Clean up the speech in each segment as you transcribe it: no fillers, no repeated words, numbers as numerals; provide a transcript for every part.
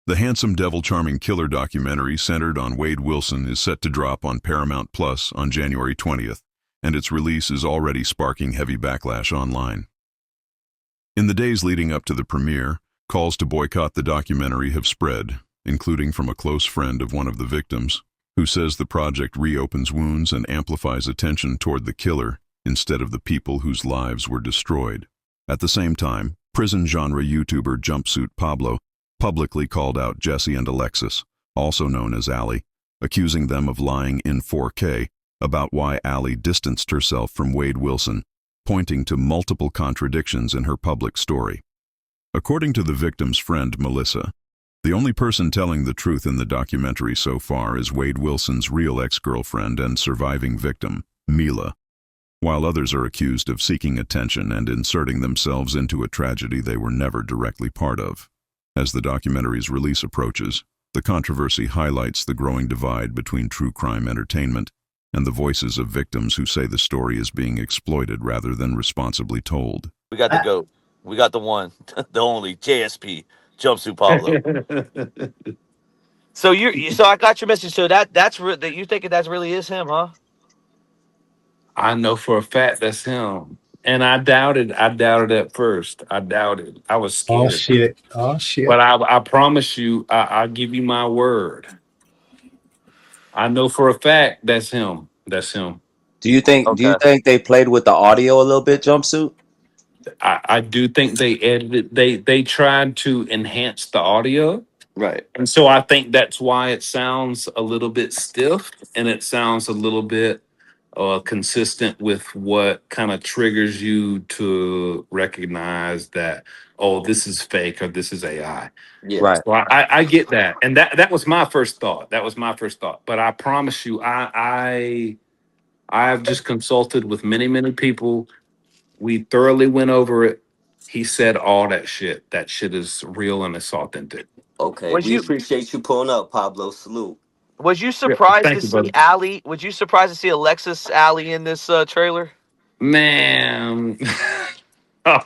The handsome devil-charming killer documentary centered on Wade Wilson is set to drop on Paramount Plus on January 20th, and its release is already sparking heavy backlash online. In the days leading up to the premiere, calls to boycott the documentary have spread, including from a close friend of one of the victims, who says the project reopens wounds and amplifies attention toward the killer instead of the people whose lives were destroyed. At the same time, prison genre YouTuber Jumpsuit Pablo publicly called out Jesse and Alexis, also known as Allie, accusing them of lying in 4K about why Allie distanced herself from Wade Wilson, pointing to multiple contradictions in her public story. According to the victim's friend Melissa, the only person telling the truth in the documentary so far is Wade Wilson's real ex-girlfriend and surviving victim, Mila, while others are accused of seeking attention and inserting themselves into a tragedy they were never directly part of. As the documentary's release approaches, the controversy highlights the growing divide between true crime entertainment and the voices of victims who say the story is being exploited rather than responsibly told. We got the GOAT. We got the one, the only JSP, Jumpsuit Pablo. So so I got your message. So that you thinking that really is him, huh? I know for a fact that's him. And I doubted at first. I doubted. I was Oh scared. shit! Oh shit! But I promise you, I'll give you my word. I know for a fact that's him. That's him. Do you think Okay. they played with the audio a little bit, Jumpsuit? I do think they edited. They tried to enhance the audio. Right. And so I think that's why it sounds a little bit stiff and it sounds a little bit consistent with what kind of triggers you to recognize that, oh, this is fake or this is AI. Yeah. Right. So I get that. And that was my first thought. That was my first thought. But I promise you, I've just consulted with many, many people. We thoroughly went over it. He said all that shit. That shit is real and it's authentic. Okay. Was We you appreciate you pulling up, Pablo. Salute. was you Yeah, surprised to thank you, see brother. Allie? Was you surprised to see Alexis Allie in this trailer? Man. Oh.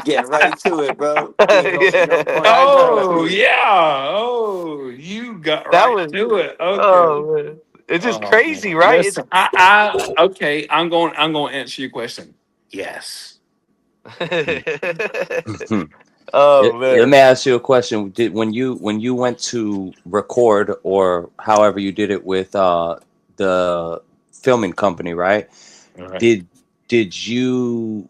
Get right to it, bro. Yeah, no pun I Oh know. intended. yeah. Oh, you got That right was to it. Okay. oh man. It's just Oh crazy, man. right? Listen, I okay. I'm going to answer your question. Yes. Oh Let man. me ask you a question. Did when you went to record or however you did it with the filming company, right? All right. Did you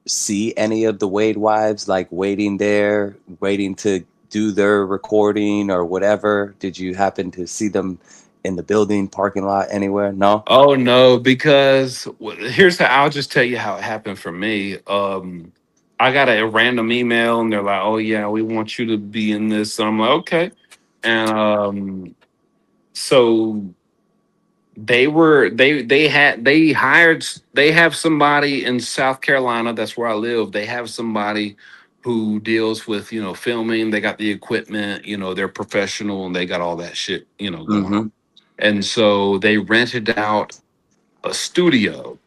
see any of the Wade wives like waiting there, waiting to do their recording or whatever? Did you happen to see them in the building, parking lot, anywhere? No? Oh no, because here's how I'll just tell you how it happened for me. I got a random email and they're like, "Oh yeah, we want you to be in this." So I'm like, "Okay," and so they have somebody in South Carolina. That's where I live. They have somebody who deals with filming. They got the equipment. They're professional and they got all that shit going on. Mm-hmm. And so they rented out a studio,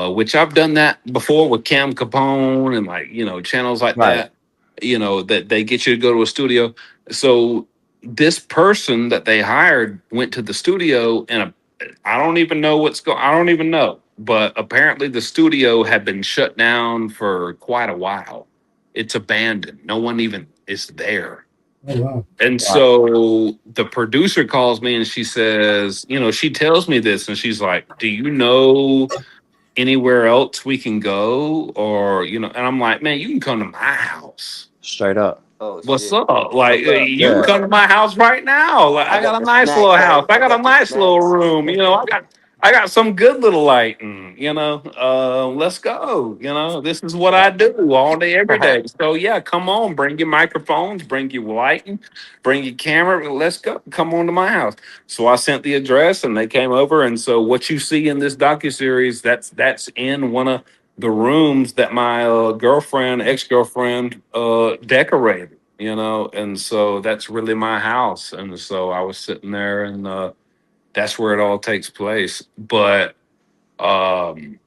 which I've done that before with Cam Capone and channels like Right. that. That they get you to go to a studio. So this person that they hired went to the studio, and I don't even know I don't even know, but apparently the studio had been shut down for quite a while. It's abandoned. No one even is there. Oh wow! And Wow. so the producer calls me and she says, she tells me this and she's like, "Do you know anywhere else we can go?" And I'm like, "Man, you can come to my house. Straight up. Oh What's shit. up? Like, What's up? you can Yeah. come to my house right now. Like, I I got got a the nice little snacks, house. ho. I I got a got the nice little snacks. room. I got some good little lighting. Let's go. This is what I do all day, every day. So yeah, come on, bring your microphones, bring your lighting, bring your camera. Let's go. Come on to my house." So I sent the address, and they came over. And so what you see in this docuseries, that's in one of the rooms that my ex-girlfriend, decorated. And so that's really my house. And so I was sitting there, and that's where it all takes place. But um,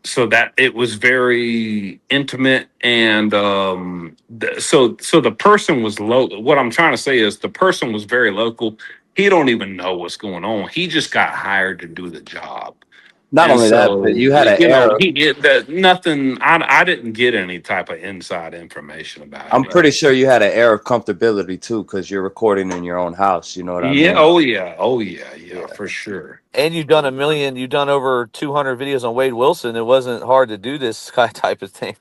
so that it was very intimate, and so the person was low. What I'm trying to say is the person was very local. He don't even know what's going on. He just got hired to do the job. Not And only that, but so, you had an air. nothing. I didn't get any type of inside information about I'm him. pretty sure you had an air of comfortability too, because you're recording in your own house. You know what I Yeah. mean? Oh yeah. Oh yeah. Yeah. Yeah. For sure. And you've done you've done over 200 videos on Wade Wilson. It wasn't hard to do this type of thing.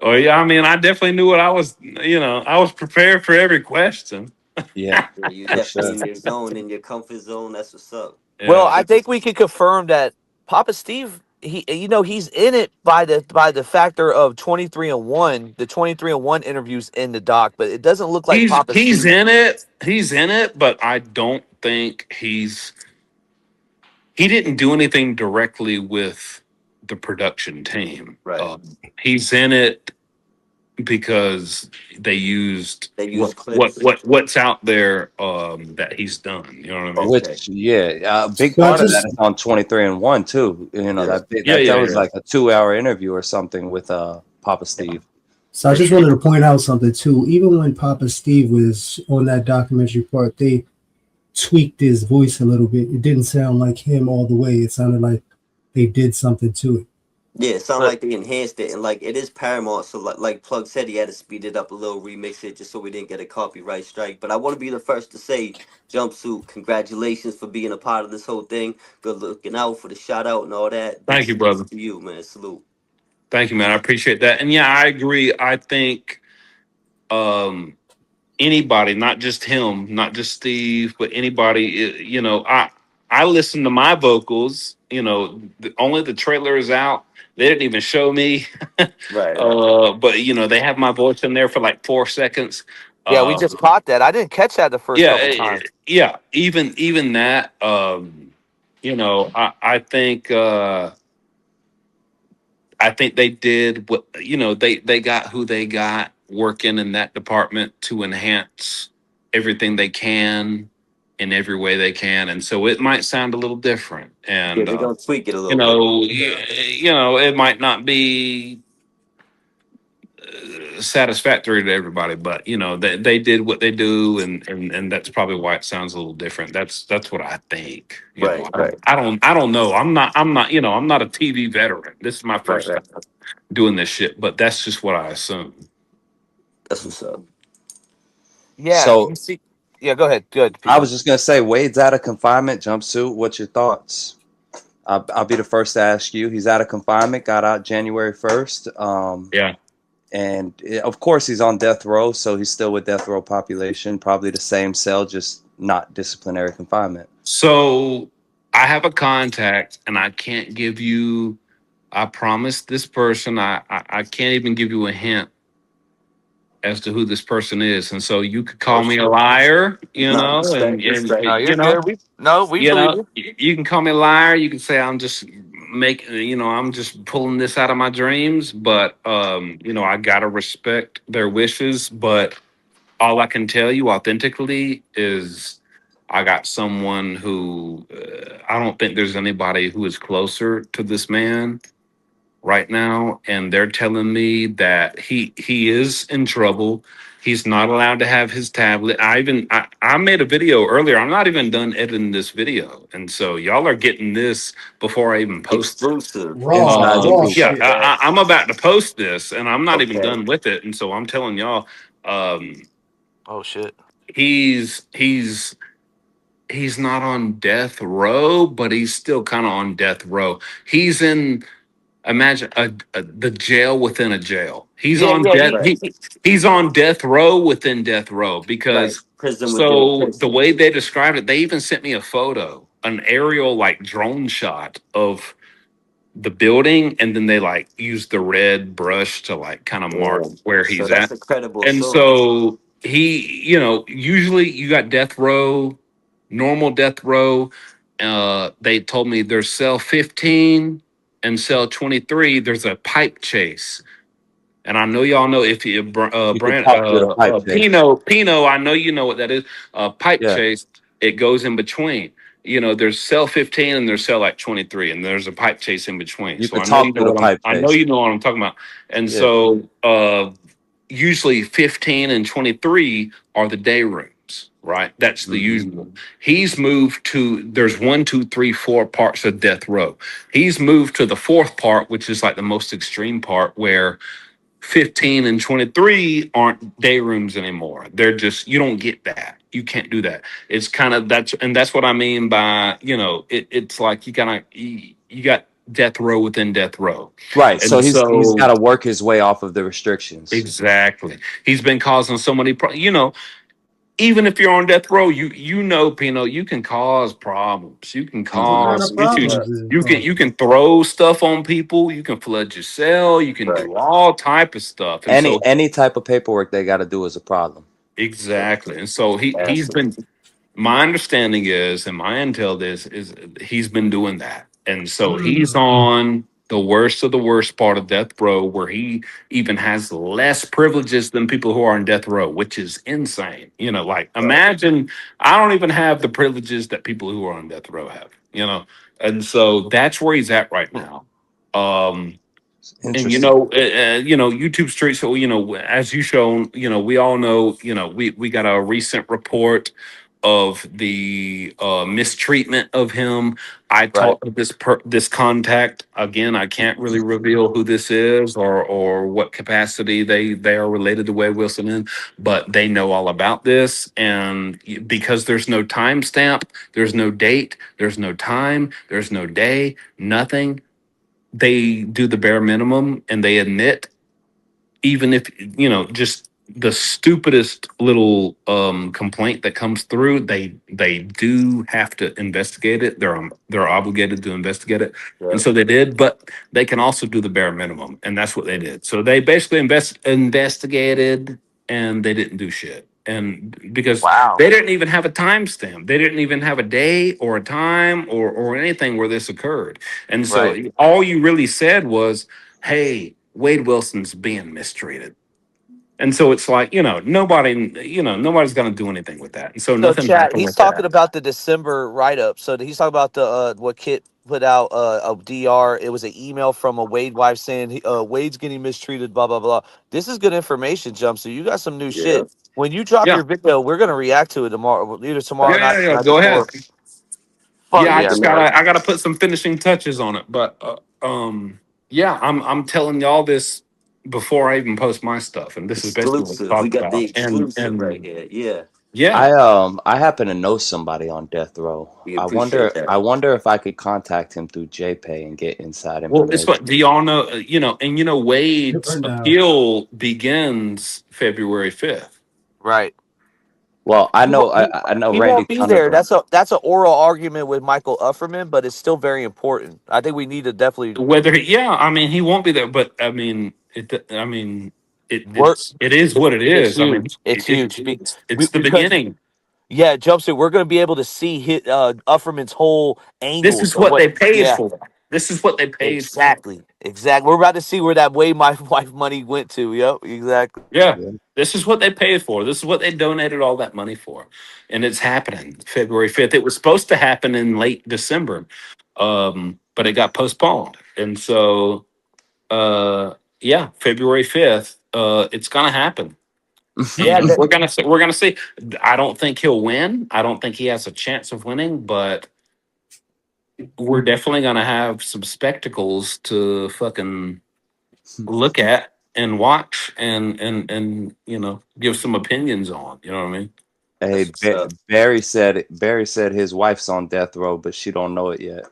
Oh yeah. I mean, I definitely knew what I was. I was prepared for every question. Yeah, Yeah, you for definitely sure. in your zone, in your comfort zone. That's what's up. Well, Yeah. I think we can confirm that Papa Steve, he's in it by the factor of 23-1, the 23-1 interviews in the doc, but it doesn't look like Papa He's Steve. in it. He's in it, but I don't think he didn't do anything directly with the production team. Right. He's in it because they used They use clips. what's out there that he's done. You know what I mean? Okay. Which, yeah, a big So I part of that just is on 23-1 too. Yeah. That was like a 2-hour interview or something with Papa Steve. I just wanted to point out something too. Even when Papa Steve was on that documentary part, they tweaked his voice a little bit. It didn't sound like him all the way. It sounded like they did something to it. Yeah, it sounded But like they enhanced it, and like it is Paramount, so like Plug said, he had to speed it up a little, remix it, just so we didn't get a copyright strike. But I want to be the first to say, Jumpsuit, congratulations for being a part of this whole thing. Good looking out for the shout out and all that. Thank you, brother. To you, man. Salute. Thank you, man. I appreciate that. And yeah, I agree. I think anybody, not just him, not just Steve, but anybody, I listen to my vocals, only the trailer is out. They didn't even show me. Right. But they have my voice in there for like 4 seconds. yeah, we just caught that. I didn't catch that the first Yeah, couple times. yeah. Even that, I think they did what they got who they got working in that department to enhance everything they can in every way they can, and so it might sound a little different, Yeah, and they're gonna tweak it a little bit. it might not be satisfactory to everybody, but they did what they do, and that's probably why it sounds a little different. That's what I think. Right, right. I don't know. I'm not I'm not a TV veteran. This is my Right, first right. time doing this shit, but that's just what I assume. That's what's up. Yeah, So- you see. Yeah, go ahead. Good. I was just gonna say, Wade's out of confinement. Jumpsuit, what's your thoughts? I'll be the first to ask you. He's out of confinement. Got out January 1st. Yeah. And of course, he's on death row, so he's still with death row population. Probably the same cell, just not disciplinary confinement. So I have a contact, and I can't give you. I promised this person. I can't even give you a hint as to who this person is, and so you could call me a liar, No, respect, and respect. No, you're good. We believe you. you can call me a liar. You can say I'm just I'm just pulling this out of my dreams, but I gotta respect their wishes. But all I can tell you authentically is I got someone who I don't think there's anybody who is closer to this man right now, and they're telling me that he is in trouble. He's not allowed to have his tablet. I made a video earlier. I'm not even done editing this video, and so y'all are getting this before I even post it. Exclusive. Raw Yeah, shit. I'm about to post this, and I'm not even Okay. done with it, and so I'm telling y'all, Oh shit. he's not on death row, but he's still kind of on death row. He's in. Imagine the jail within a jail. He's Yeah, on yeah, death. Right. He's on death row within death row because Right. Prison within so prison. the way they described it, they even sent me a photo, an aerial like drone shot of the building, and then they like used the red brush to like kind of mark where So he's that's at. a credible And source. so he, usually you got death row, normal death row. They told me there's cell 15 and cell 23. There's a pipe chase. And I know y'all know if you, You can Brand, talk through the pipe chase. Pino, I know you know what that is. Pipe Yeah. chase, it goes in between. there's cell 15 and there's cell like 23, and there's a pipe chase in between. You So could talk through the pipe I know chase. you know what I'm talking about. And Yeah. so usually 15 and 23 are the day rooms, right? That's the usual. He's moved to, there's 1, 2, 3, 4 parts of death row. He's moved to the fourth part, which is like the most extreme part, where 15 and 23 aren't day rooms anymore. They're just, you don't get that. You can't do that. It's kind of, that's what I mean by, it's like you got death row within death row. Right. So And he's got so, to work his way off of the restrictions. exactly. He's been causing so many, even if you're on death row, Pino, you can cause problems. You can What kind cause of issues. problems is it You causing? can throw stuff on people. You can flood your cell. You can Right. do all type of stuff. And so, Any type of paperwork they got to do is a problem. exactly. And so he's been, Absolutely. my understanding is, and my intel is he's been doing that. And so he's Mm. on the worst of the worst part of death row, where he even has less privileges than people who are on death row, which is insane. Like, Right. imagine I don't even have the privileges that people who are on death row have, and so that's where he's at right now. Um, and Interesting. YouTube street. So as you shown, we all know, we got a recent report of the mistreatment of him. I Right. talked to this contact again. I can't really reveal who this is or what capacity they are related to Wade Wilson in, but they know all about this. And because there's no timestamp, there's no date, there's no time, there's no day, nothing, they do the bare minimum and they admit, even if just the stupidest little complaint that comes through, they do have to investigate it. They're obligated to investigate it, and Yep. so they did. But they can also do the bare minimum, and that's what they did. So they basically investigated, and they didn't do shit. And because Wow. they didn't even have a timestamp, they didn't even have a day or a time or anything where this occurred. And so Right. all you really said was, "Hey, Wade Wilson's being mistreated." And so it's like, nobody's going to do anything with that. And so So, nothing chat. happened He's with talking that. about the December write up. So he's talking about the what Kit put out a DR. It was an email from a Wade wife saying Wade's getting mistreated. Blah blah blah. This is good information, Jump. So you got some new Yeah. shit. When you drop Yeah. your video, we're gonna react to it tomorrow, either tomorrow Yeah. night Yeah. or Yeah. night Go ahead. before. Fuck Yeah. I yeah, just man. gotta put some finishing touches on it. But, yeah, I'm telling y'all this before I even post my stuff. And this is basically what we Exclusive. We talked got the about. And, exclusive right and here. Yeah. yeah. I happen to know somebody on death row. We appreciate that. I wonder if I could contact him through JPay and get inside Well, it's information. what, do y'all know, Wade's Different now. appeal begins February 5th. Right. Well, I know He Randy won't be there. Thunderburn. That's an oral argument with Michael Ufferman, but it's still very important. I think we need to definitely Yeah, I mean, he won't be there, but I mean, work. it is what it It's is. I mean, huge. It's huge. it's the Because beginning. yeah, jumpsuit. We're gonna be able to see hit Ufferman's whole This angles is of what what. they paid Yeah, for. This is what they paid for. exactly, exactly. We're about to see where that way my wife money went to. Yep, exactly. Yeah, Yeah. this is what they paid for. This is what they donated all that money for, and it's happening February 5th. It was supposed to happen in late December, but it got postponed, and so yeah, February 5th, it's gonna happen. Yeah, And we're gonna see. I don't think he'll win. I don't think he has a chance of winning, but we're definitely gonna have some spectacles to fucking look at and watch and give some opinions on. You know what I mean? Hey, That's what's up. Barry said his wife's on death row, but she don't know it yet.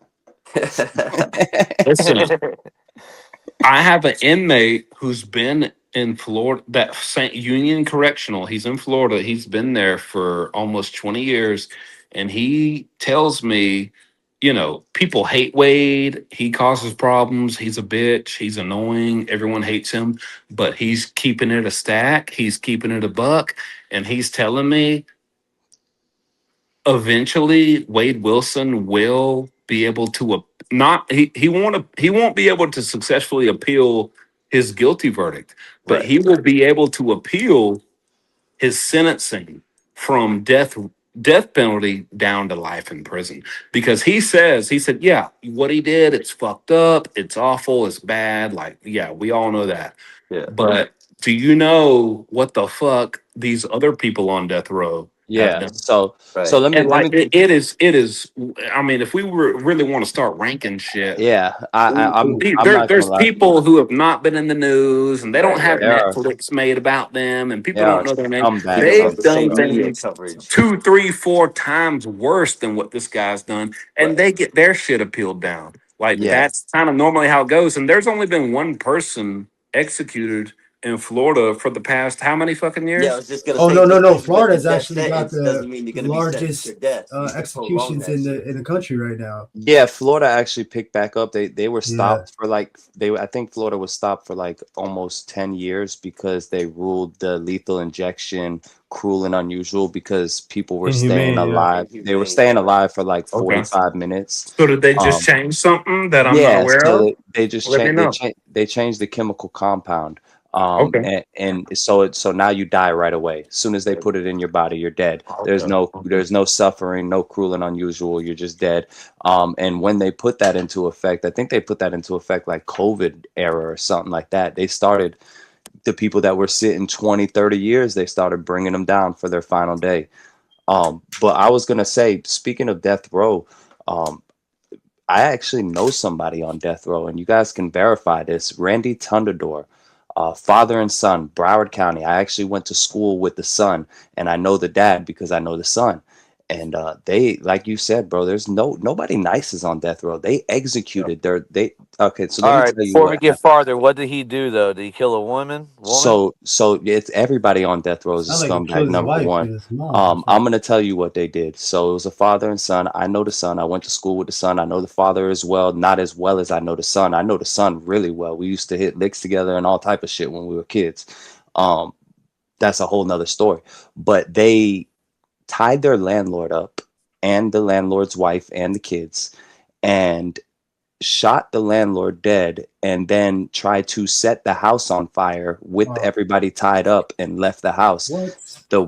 Listen, I have an inmate who's been in Florida, that St. Union Correctional. He's in Florida. He's been there for almost 20 years. And he tells me, people hate Wade. He causes problems. He's a bitch. He's annoying. Everyone hates him, but he's keeping it a stack. He's keeping it a buck. And he's telling me eventually Wade Wilson will be able to not he won't be able to successfully appeal his guilty verdict, but Right. he will be able to appeal his sentencing from death death penalty down to life in prison, because he said, yeah, what he did, it's fucked up, it's awful, it's bad. Like, yeah, we all know that. Yeah. But do you know what the fuck these other people on death row have Yeah. done? So Right. let me And let like me it is. I mean, if we were really want to start ranking shit, yeah, I'm not gonna there's lie. people who have not been in the news, and they don't Right. have Right. There are Netflix made about them, and people there don't are know their name. We scumbags don't on have They've the death done same row. media things coverage. 2, 3, 4 times worse than what this guy's done, and Right. they get their shit appealed down. Like, Yeah. that's kind of normally how it goes. And there's only been one person executed in Florida for the past how many fucking Yeah, I years? was just gonna Oh say, no, no, just no! because you get the Florida's death actually got sentence the doesn't mean you're gonna be sentenced to largest death. You can prolong executions that shit. in the country right now. Yeah, Florida actually picked back up. They were Yeah. stopped for like I think Florida was stopped for like almost 10 years because they ruled the lethal injection cruel and unusual because people were staying Inhumane, yeah. alive. They were Inhumane. staying Yeah. alive for like Okay. 45 minutes. So did they just Um change something that I'm not yeah, aware so of? they just Let me changed know. they changed the chemical compound. Okay. And so now you die right away. As soon as they put it in your body, you're dead. Okay. There's no suffering, no cruel and unusual. You're just dead. And when they put that into effect, I think they put that into effect like COVID era or something like that. They started the people that were sitting 20, 30 years, they started bringing them down for their final day. But I was gonna say, speaking of death row, um, I actually know somebody on death row, and you guys can verify this. Randy Tundador, father and son, Broward County. I actually went to school with the son, and I know the dad because I know the son. And they, like you said, bro, there's nobody nice is on death row. They executed their they. Okay, so let All me right. tell you Before we what get happened. farther, what did he do though? Did he kill a woman? Woman? So it's everybody on death row is a Sound like he scumbag, killed his number wife one. and his mom or I'm something. gonna tell you what they did. So it was a father and son. I know the son. I went to school with the son. I know the father as well, not as well as I know the son. I know the son really well. We used to hit licks together and all type of shit when we were kids. Um, that's a whole nother story. But they tied their landlord up and the landlord's wife and the kids, and shot the landlord dead, and then tried to set the house on fire with Wow. everybody tied up and left the house. What? The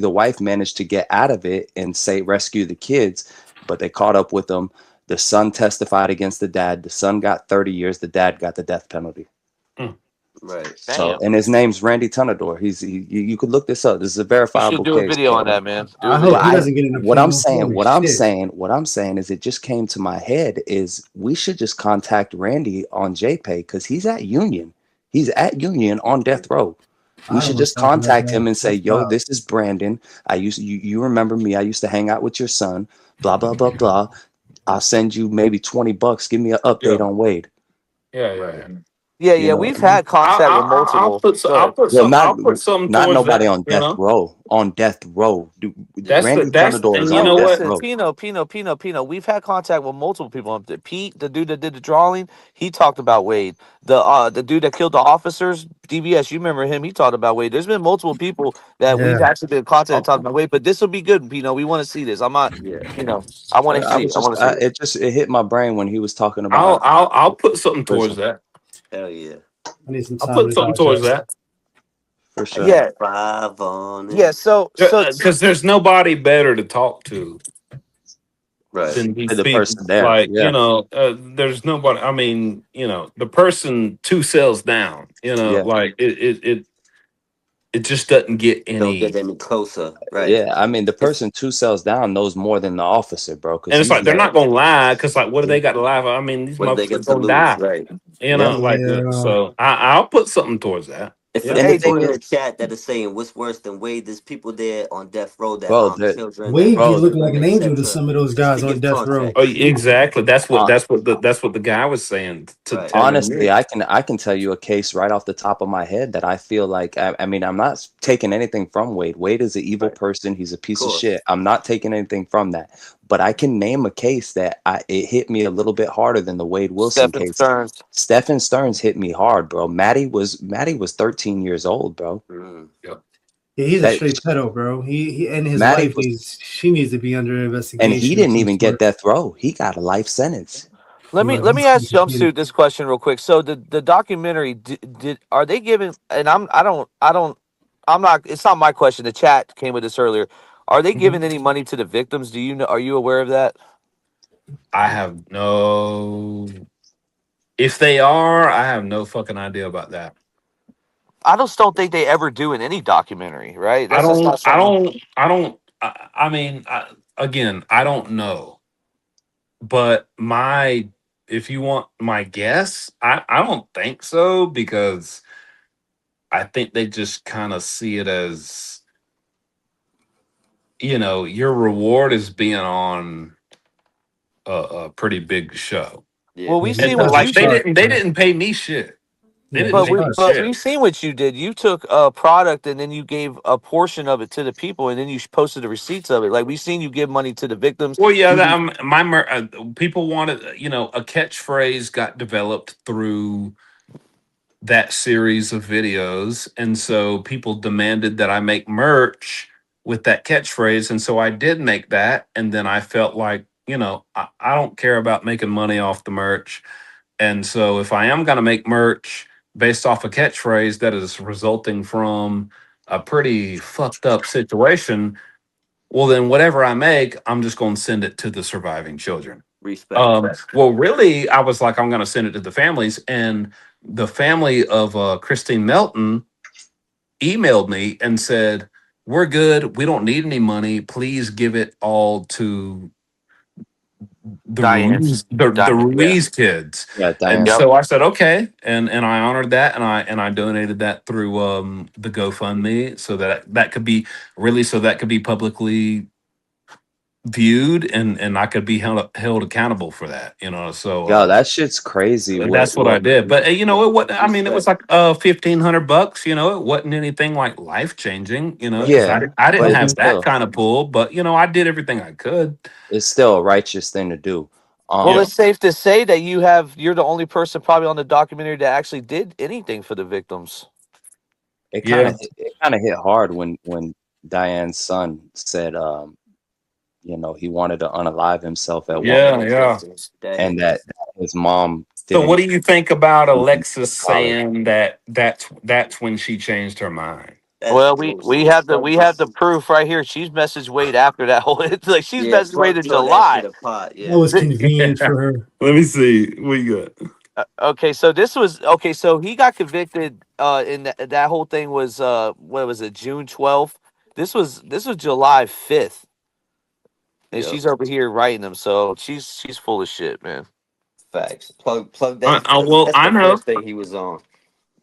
wife managed to get out of it and say rescue the kids, but they caught up with them. The son testified against the dad. The son got 30 years. The dad got the death penalty. Hmm. Right. So, Damn. and his name's Randy Tunador. You could look this up. This is a You should verifiable do a case, video on bro. that, man. Do a I hope But video. he I, doesn't get in a what I'm panel. saying, Holy what I'm shit. saying, what I'm saying is, it just came to my head is we should just contact Randy on JPay because he's at Union. He's at Union on death row. We I should don't want just to talk to that contact guy. him and say, That's "Yo, wild. this is Brandon. You remember me? I used to hang out with your son. Blah blah blah blah. I'll send you maybe $20. Give me an update Yeah. on Wade. Yeah. Right. Yeah, You yeah. know what We've I mean? had contact with multiple. Go ahead. Well, I'll put something not towards nobody that. on death row. On death row, Yeah. Randy Tunador is And you No, on know death what? listen, row. Pino. We've had contact with multiple people. Pete, the dude that did the drawing, he talked about Wade. The dude that killed the officers, DBS, you remember him? He talked about Wade. There's been multiple people that we've Yeah. actually been in contact and I'll, talked about Wade. But this will be good, Pino. We want to see this. I'm not, Yeah. you know, I want to I see was it. I just, want to see it. it hit my brain when he was talking about I'll put something towards prison that. Hell yeah. I need some I'll time put to something towards digest. that. for sure. Yeah, 5 on yeah. it. Because there's nobody better to talk to Right. than these The people. person there, Like, yeah, there's nobody. I mean, the person 2 cells down, yeah, like it just doesn't get Don't get any. any closer. Right. yeah. I mean, the It's person 2 cells down knows more than the officer, bro, because And it's he's like they're there. not gonna lie, because like, what do Yeah, they got to lie for? I mean, these what do they get motherfuckers to gonna lose? die. Right. yeah. Yeah. So I'll put something towards that. And for Yeah. the And the hey, people thing in is, the chat that are saying what's worse than Wade, there's people there on death row that bro, harm that children, that Wade be harm bro, looking women, like an angel to etc. some of those Just to guys on give death row. Oh, context. exactly. uh, That's what the guy was saying to Right. telling honestly, you. I can tell you a case right off the top of my head that I feel like I mean, I'm not taking anything from Wade. Wade is an evil Right. person. He's a Of piece of course. shit. I'm not taking anything from that. But I can name a case that it hit me a little bit harder than the Wade Wilson Stephen case. Stearns. Stephen Stearns hit me hard, bro. Maddie was 13 years old, bro. Mm. Yep. Yeah, he's a That straight pedo, bro. He and his Maddie wife was, she needs to be under and he investigation of didn't some even get sort. death row. He got a life sentence. Well, Let me he's ask complicated. Jumpsuit this question real quick. So the documentary did are they giving? And I'm not. It's not my question. The chat came with this earlier. Are they Mhm. giving any money to the victims? Do you know? Are you aware of that? I have no. If they are, I have no fucking idea about that. I just don't think they ever do in any documentary, right? I That's just don't. not I something. don't. I don't. I mean, again, I don't know. But if you want my guess, I don't think so because I think they just kind of see it as, your reward is being on a pretty big show. Yeah. Well, Yeah, we they seen And what charge a you like they did, cut. didn't they didn't pay me shit. They Yeah, didn't they but pay me cut. we've shit. seen what you did. You took a product and then you gave a portion of it to the people, and then you posted the receipts of it. Like we seen you give money to the victims. Well, yeah, You, people wanted, a catchphrase got developed through that series of videos, and so people demanded that I make merch with that catchphrase, and so I did make that, and then I felt like, I don't care about making money off the merch, and so if I am going to make merch based off a catchphrase that is resulting from a pretty fucked up situation, well, then whatever I make, I'm just going to send it to the surviving children. Respect. Well, really, I was like, I'm going to send it to the families. And the family of Christine Melton emailed me and said, "We're good. We don't need any money. Please give it all to Diane's, the yeah, Ruiz kids." Yeah, And Diane. yep. so I said, "Okay," and I honored that, and I donated that through the GoFundMe so that could be publicly viewed, and I could be held accountable for that, so Yo, that shit's crazy. that's what I did. But it wasn't, I mean, it was Respect. like $1,500, it wasn't anything like life changing, because Yeah, I didn't but have that still, kind of pull, but I did everything I could. it's still a righteous thing to do. Well, Yeah. it's safe to say that you're the only person probably on the documentary that actually did anything for the victims. It kind Yeah. of hit hard when Diane's son said, he wanted to unalive himself at one Yeah. point, Yeah. That and hits. that his mom So what didn't do you think about keep him Alexis to college. saying that's when she changed her mind? That's Well, we bullshit. have the proof right here. She's messaged Wade after that whole. It's like she's Yeah, messaged Wade Plug in tore that shit July. apart. That Yeah. was convenient for her. Let me see. What you got? Okay, so this was okay. So he got convicted. In that whole thing was what was it? June 12th. This was July 5th, and Yep. she's over here writing them. So she's full of shit, man. Facts. Plug. Well, That's I the know. first thing he was on.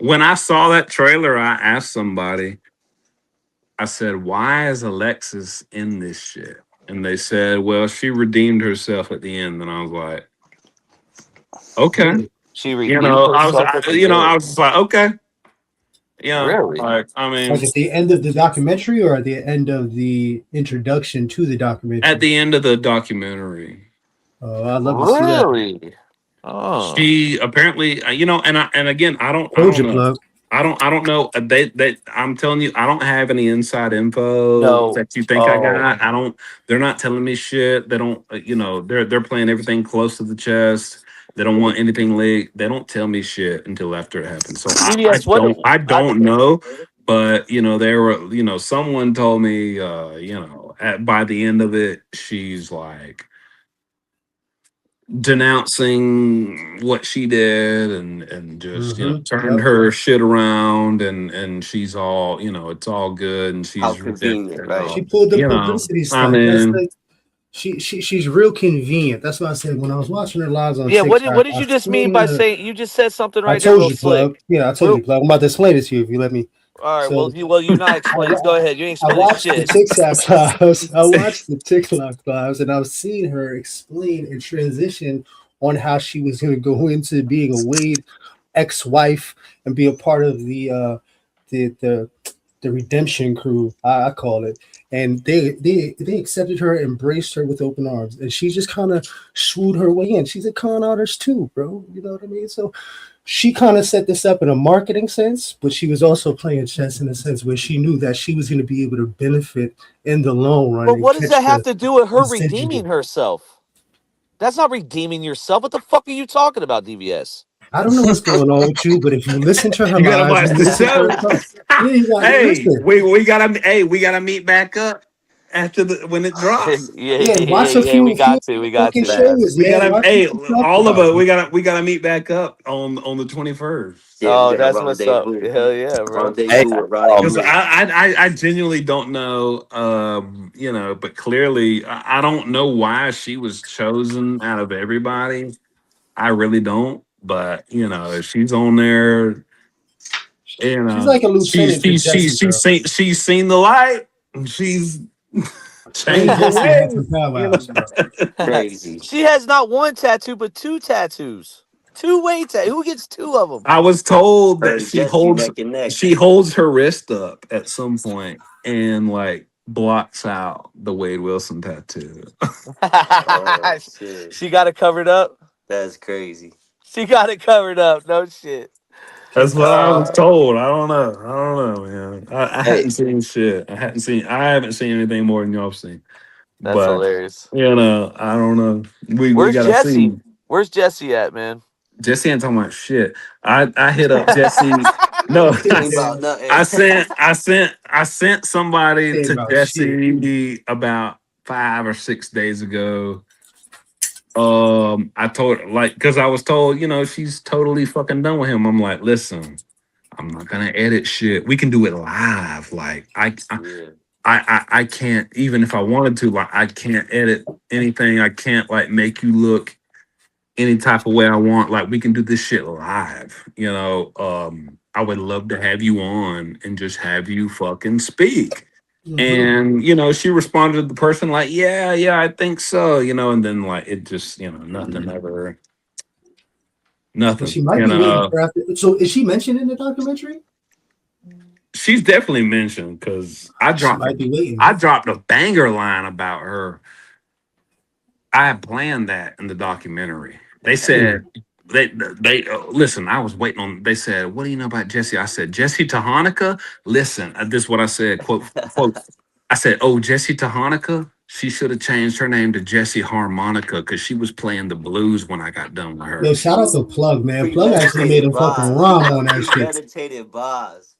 When I saw that trailer, I asked somebody, I said, "Why is Alexis in this shit?" And they said, "Well, she redeemed herself at the end." And I was like, "Okay." Really? She redeemed herself at the I end. was just like, "Okay." Really? Like, I Like mean, at the end of the documentary or at the end of the introduction to the at documentary? the end of the documentary, Oh, I'd love to see that. Really? Oh, she apparently, and again, I Told don't you, know. plug. I don't know. I'm telling you, I don't have any inside info no. that you think I Oh, got. I don't. They're not telling me shit. They don't. They're playing everything close to the chest. They don't want anything leaked. They don't tell me shit until after it happens. So CBS. What? I I don't know. But there were, someone told me, by the end of it, she's like denouncing what she did, and just turned Yep. her shit around, and she's all, it's all good, and How she's convenient, right? She pulled the you know publicity I stunt. That's mean, like she's real convenient. That's what I said when I was watching her lives on Yeah. TikTok. What did I you just mean seen by her. saying? You just said something I right there, told real you, plug. slick. Yeah, I told Well, you, plug. I'm about to explain it to you if you let me. all right. So Well, you're not I, explaining. Go ahead. You ain't I explaining watched the shit. TikTok clips. I watched the TikTok clips, and I was seeing her explain and transition on how she was going to go into being a Wade ex-wife and be a part of the the redemption crew. I call it, and they accepted her, embraced her with open arms, and she just kind of swooed her way in. She's a con artist too, bro. You know what I mean? So she kind of set this up in a marketing sense, but she was also playing chess in a sense where she knew that she was going to be able to benefit in the long run But and what does catch that have the to do with her residual. redeeming herself? That's not redeeming yourself. What the fuck are you talking about, DVS? I don't know what's going on with you, but if you listen to her you gotta lives, watch you the listen to her show. talk, yeah, you got Hey, listen. we gotta meet back up. after when it drops. Yeah, watch a We few got to. We got fucking to. shows, We man. gotta, Watch hey, what you talk all of about. us. We gotta meet back up on the 21st. Yeah, we Oh, got a that's what's up. rendezvous. Hell yeah, bro. Hey, Rendezvous at Because rendezvous. I genuinely don't know, you know, but clearly I don't know why she was chosen out of everybody. I really don't. But you know, if she's on there, you She's know, like a lieutenant to Jesse, bro. she's seen the light. And she's Her and changed the Jesse had way. some You know, powwows, bro. Crazy. She has not one tattoo, but two tattoos. Two-way tattoo. Who gets two of them? I was told Her that and Jesse neck and neck. she holds her wrist up at some point and like blocks out the Wade Wilson tattoo. Oh shit. She got it covered up. That's crazy. She got it covered up. No shit. That's what I was Uh, told. I don't know. I don't know, man. I hey, hadn't seen shit. I haven't seen anything more than y'all have seen. that's But hilarious. you know, I don't know. We Where's gotta Jesse? see. Where's Jesse at, man? Jesse ain't talking about shit. I hit up Jesse. No, He ain't about nothing. I sent somebody Say to about shit. Jesse about 5 or 6 days ago. I told her, like, because I was told, you know, she's totally fucking done with him. I'm like, listen, I'm not gonna edit shit. We can do it live. Like, Yeah. I can't, even if I wanted to, like, I can't edit anything. I can't like make you look any type of way I want. Like, we can do this shit live. You know, I would love to have you on and just have you fucking speak. Mm-hmm. And you know, she responded to the person like, yeah, I think so. You know, and then like it just, you know, But nothing. she might You be waiting know, for after. So is she mentioned in the documentary? she's definitely mentioned because She might be waiting. I dropped a banger line about her. I had planned that in the documentary. They said they listen. I was waiting on. They said, "What do you know about Jesse?" I said, "Jesse Tahanika." Listen, this is what I said. Quote. I said, "Oh, Jesse Tahanika. She should have changed her name to Jesse Harmonica because she was playing the blues when I got done with Yo, her." shout out to Plug, man. Plug actually made Premeditated him fucking bars. rhyme on that shit. Premeditated bars.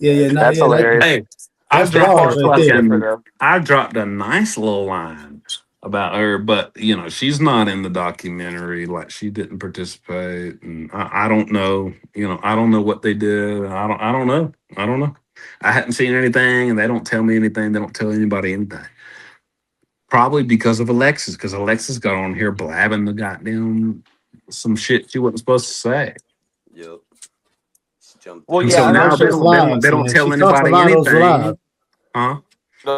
Yeah, That's not That's yeah, crazy. that, hilarious. Hey, I that's It's dropped bars a hard right plug there. good for fucking. them. I dropped a nice little line about her, but you know she's not in the documentary. Like she didn't participate, and I don't know. You know, I don't know what they did. I don't know. I don't know. I hadn't seen anything, and they don't tell me anything. They don't tell anybody anything. Probably because of Alexis, because Alexis got on here blabbing the goddamn some shit she wasn't supposed to say, Yep. She jumped Well, in. and yeah, so I She know now on she. those they lives, don't man. tell She talks a anybody lot on those anything, lives. huh?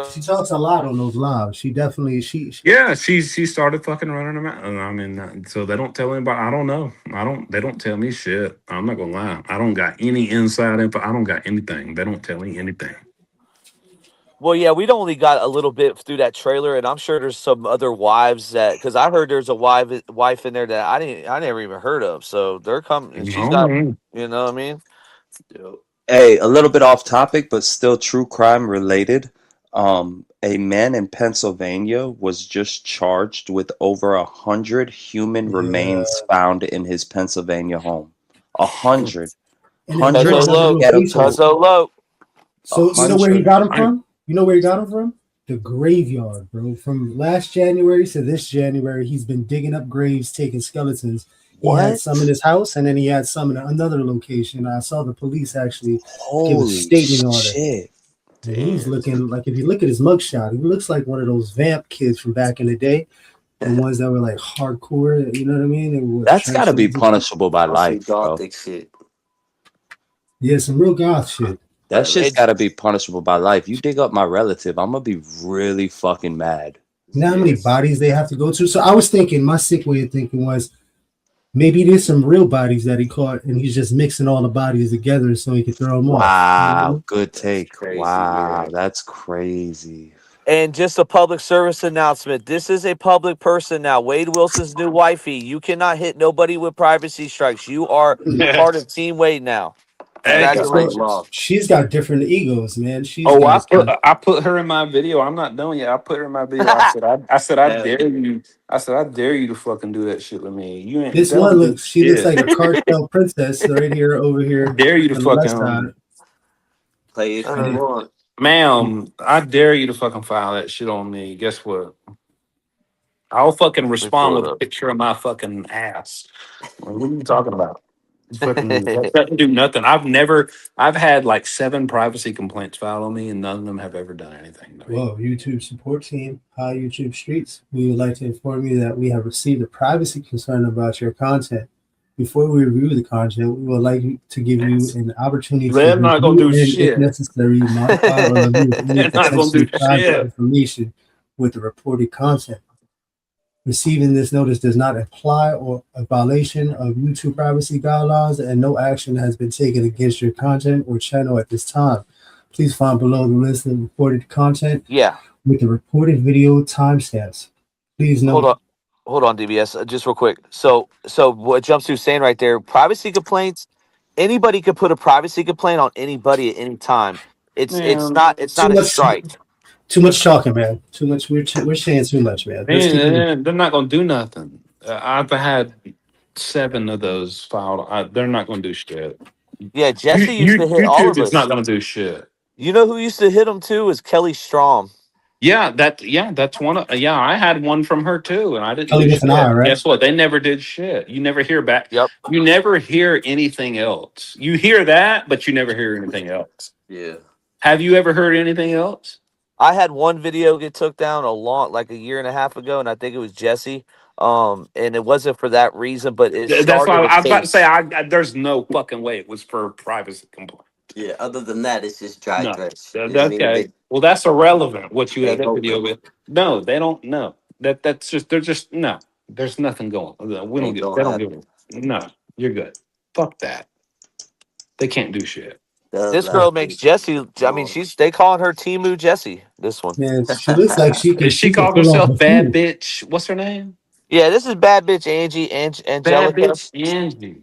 She talks a lot on those lives. She definitely she Yeah, she started fucking running them out. I mean, so they don't tell anybody. I don't know. I don't. They don't tell me shit. I'm not gonna lie. I don't got any inside info. I don't got anything. They don't tell me anything. Well, yeah, we'd only got a little bit through that trailer, and I'm sure there's some other wives that because I heard there's a wife in there that I never even heard of. So they're coming, and she's got, No, you know what I mean? Yep. hey, a little bit off topic, but still true crime related. A man in Pennsylvania was just charged with over 100 human yeah. remains found in his Pennsylvania home. 100, And then you Cuzzo know 100 another low, ghetto location. Cuzzo low. So you know where he 100. got him I from? You know where he got him from? The graveyard, bro. From last January to this January, he's been digging up graves, taking skeletons. He had What? some in his house, and then he had some in another location. I saw the police actually give a Holy statement on it. shit. And he's Damn. looking like, if you look at his mugshot, he looks like one of those vamp kids from back in the day, the ones that were like hardcore. You know what I mean? They wore That's got to be trenches. punishable by On some life, bro. gothic shit. Yeah, some real goth shit. That shit's And got to be punishable by life. You dig up my relative, I'm going to be really fucking mad. You know how many Yes. bodies they have to go to? So I was thinking, my sick way of thinking was, maybe there's some real bodies that he caught, and he's just mixing all the bodies together so he could throw them off. Wow. Good That's take. crazy. Wow. Yeah. That's crazy. and just a public service announcement. This is a public person now. Wade Wilson's new wifey. You cannot hit nobody with privacy strikes. You are part of Team Wade now. hey, That's like Congratulations. law. She's got different egos, man. She's oh, got some. I put her in my video. I'm not done yet. I put her in my video. I said I Hell dare yeah. you. I said I dare you to fucking do that shit with me. You ain't. This That one don't do looks. She looks shit. like a cartel princess right here, over I here dare you to on the left fucking. side. Play it if And you then want. Ma'am, I dare you to fucking file that shit on me. Guess what? I'll fucking Let me pull respond it with a up. picture of my fucking ass. What are you talking about? Fucking that doesn't do nothing. I've had like 7 privacy complaints filed on me, and none of them have ever done anything to me. Well, YouTube support team, hi YouTube Streets. We would like to inform you that we have received a privacy concern about your content. Before we review the content, we would like to give you an opportunity to They're not gonna review do and, if shit. necessary, modify or remove any They're not gonna do potentially private shit. information with the reported content. Receiving this notice does not imply or a violation of YouTube privacy guidelines, and no action has been taken against your content or channel at this time. Please find below the list of reported content Yeah. with the reported video timestamps. Please Hold note. on. Hold on, DBS. Just real quick. So what Jumpsuit's saying right there, privacy complaints, anybody could put a privacy complaint on anybody at any time. Man, It's Too not a much, strike. too much talking, man. Too much. We're saying too much, man. Let's keep it. they're not gonna do nothing. I've had 7 of those filed. They're not gonna do shit. Yeah, Jesse used to hit all YouTube of is not us. gonna do shit. You know who used to hit him too is Kelly Strom. That's one of I had one from her too, and I didn't Kelly do with an shit. eye, right? Guess what? They never did shit. You never hear back. Yep. You never hear anything else. You hear that, but you never hear anything else. Yeah. Have you ever heard anything else? I had one video get took down like a year and a half ago, and I think it was Jesse. And it wasn't for that reason, but it That's why started a I was about to case. say. There's no fucking way it was for privacy complaint. Yeah. Other than that, it's just dry No, threats. You know what I mean? okay. Well, that's irrelevant. What you They had that video hoping. with? No, they don't. No, that's just they're just no. There's nothing going. We don't Ain't get. They gonna don't give. happen. No, you're good. Fuck that. They can't do shit. Does This girl that makes Jesse. I mean, more? they calling her Timu Jesse. This one. Man, she looks like she Is can she she can called pull off herself a Bad few. Bitch? What's her name? Yeah, this is bad bitch Bad Angelica. Bitch Angie.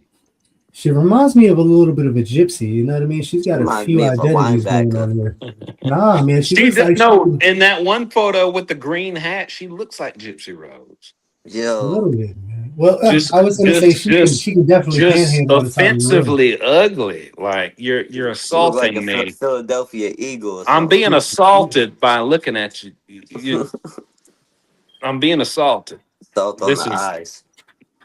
She reminds me of a little bit of a gypsy. You know what I mean? She's got a Reminds few me of a identities going linebacker. on here. Nah, man, she She looks did like she no. can, In that one photo with the green hat, she looks like Gypsy Rose. a Yo. little bit, man. Well, Just, I was gonna say just, she just, can definitely just panhandle on the side of the road. offensively ugly. Like you're She look like a assaulting me. Philadelphia Eagle or I'm being something. assaulted by looking at you. I'm being assaulted. Salt on This the is eyes.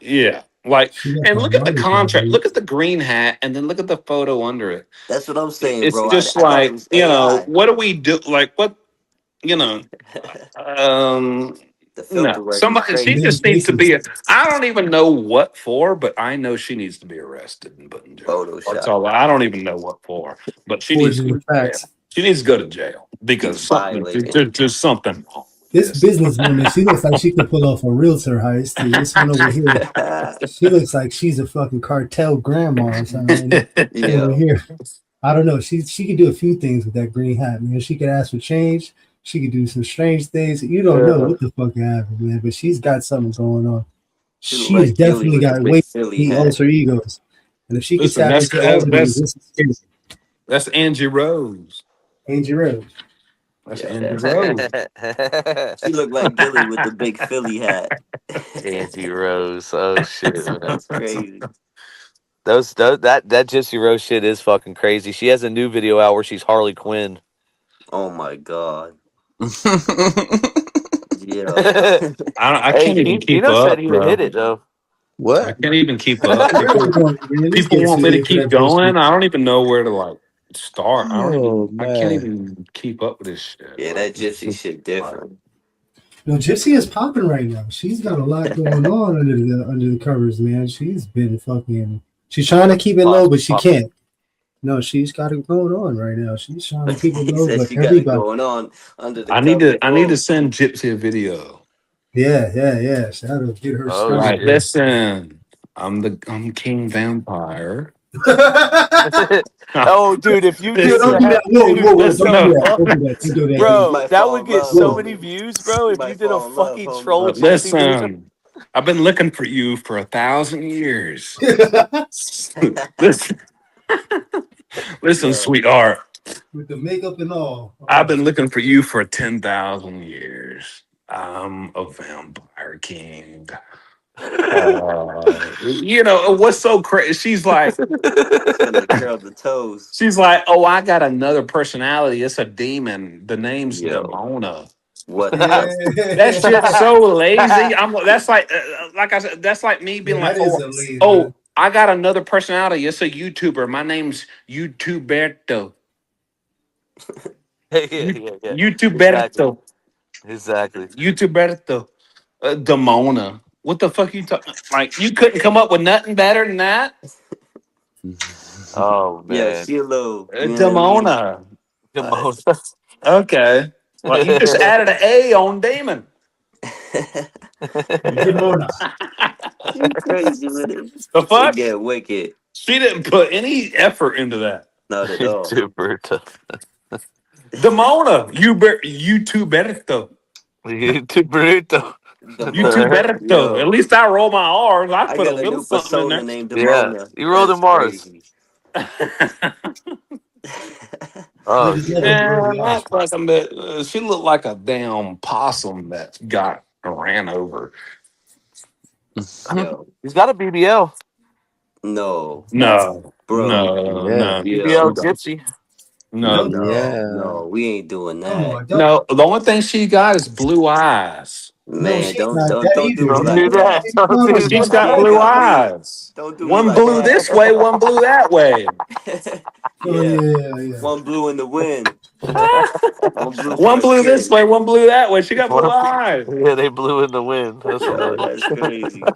yeah. Like, She got and that look at the money, contrast. man. Look at the green hat, and then look at the photo under it. That's what I'm saying, It's bro. just I thought it like was AI. what do we do? Like what you know? Um, The filter no, work is somebody. She Many crazy. just needs to faces. be. I don't even know what for, but I know she needs to be arrested and put in jail. That's Photoshop. all. I don't even know what for, but she needs to Forging go the to jail. facts. She needs to go to jail She's because violating. there's something wrong with This this. businesswoman, she looks like she could pull off a realtor heist too. This one over here, she looks like she's a fucking cartel grandma or something. And this over Yo. here, I don't know. She could do a few things with that green hat, man. She could ask for change. She could do some strange things. You don't know Uh, what the fuck happened, man. But she's got something going on. She look She has like Gilly definitely with the got big way Philly too hat. alter egos. And if she could listen, tap that's into all of these, this is scary. that's Angie Rose. Angie Rose. That's Yeah, Angie that's Rose. she looked like Gilly with the big Philly hat. Auntie Rose. Oh shit, man. That's crazy. That Gypsy Rose shit is fucking crazy. She has a new video out where she's Harley Quinn. Oh my god. Yo. Hey, I can't even keep Tino said up, he would hit bro. it though. I What? can't even keep up. Where are we going, man? This People gets want too me to late for keep that bullshit. going. I don't even know where to like start. Oh I can't man. even keep up with this shit. Yeah, Like, that it's gypsy just shit like, different. No, Gypsy is popping right now. She's got a lot going on under the covers, man. She's been fucking. She's trying to keep it low, but she can't. No, she's got it going on right now. She's trying to keep it He low, said but she got it everybody. going on under the I covers. need to Whoa. send Gypsy a video. Yeah. So that'll get her Oh Like, started. shit. listen, I'm King Vampire. Oh, dude, if you Yo, did don't Listen, do that. that, Whoa, dude, listen, don't do no, that. Don't do that. Don't do that, She dude. bro, might that fall would in get love so with Whoa. many him. views, bro. She If you might did a fall in love, fucking homie. troll Gypsy video. listen. I've been looking for you for 1,000 years. listen, listen, Yo. sweetheart. With the makeup and all. I've Oh, been looking for you for 10,000 years. I'm a vampire king. You know what's so crazy? It's gonna curl the toes. She's like, oh, I got another personality. It's a demon. The name's Yo, Demona. what Yeah. the? That shit's so lazy. That's like I said, that's like me being Yeah, like, that is a lazy, oh, man. I got another personality. It's a YouTuber. My name's YouTuberto. Yeah. Exactly. YouTuberto. Exactly. YouTuberto. Demona. What the fuck you talking? Like you couldn't come up with nothing better than that? Oh Yeah, man. she a little. You know what I mean? Demona. Uh, Demona. Okay. Well, you just added an A on Damon. Demona. you crazy with it? The It fuck? get wicked. She didn't put any effort into that. Not at all. Super tough. Demona, you too better though. Too brutal. You too Demona. better though. At Yo, least I roll my R's. I I put a got a little new something in persona there. named Yeah. Demona. You rolled a That's Mars. crazy. Oh Niggas love a shit. Yeah, girly that Oscar. fucking bit. She looked like a damn possum that got ran over. Yo, He's got a BBL. no, No, bro. no, Yeah. no, BBL Yo, Gypsy. no, No, no, Yeah. no. We ain't doing come that. on. Don't. no. The only thing she got is blue eyes. No, Man, she's don't not don't that don't do either. me Don't They like do put that that. that. in Don't Thomas do She's West that. got You blue Side. got me. eyes. Don't do me One like blue that. this way, one blue that way. Oh Yeah, yeah, yeah. one blue in the wind, one blue for One the blue this skin. way, one blue that way. She got blue What? eyes. Yeah, they blew in the wind. That's Yo, hilarious. that's crazy.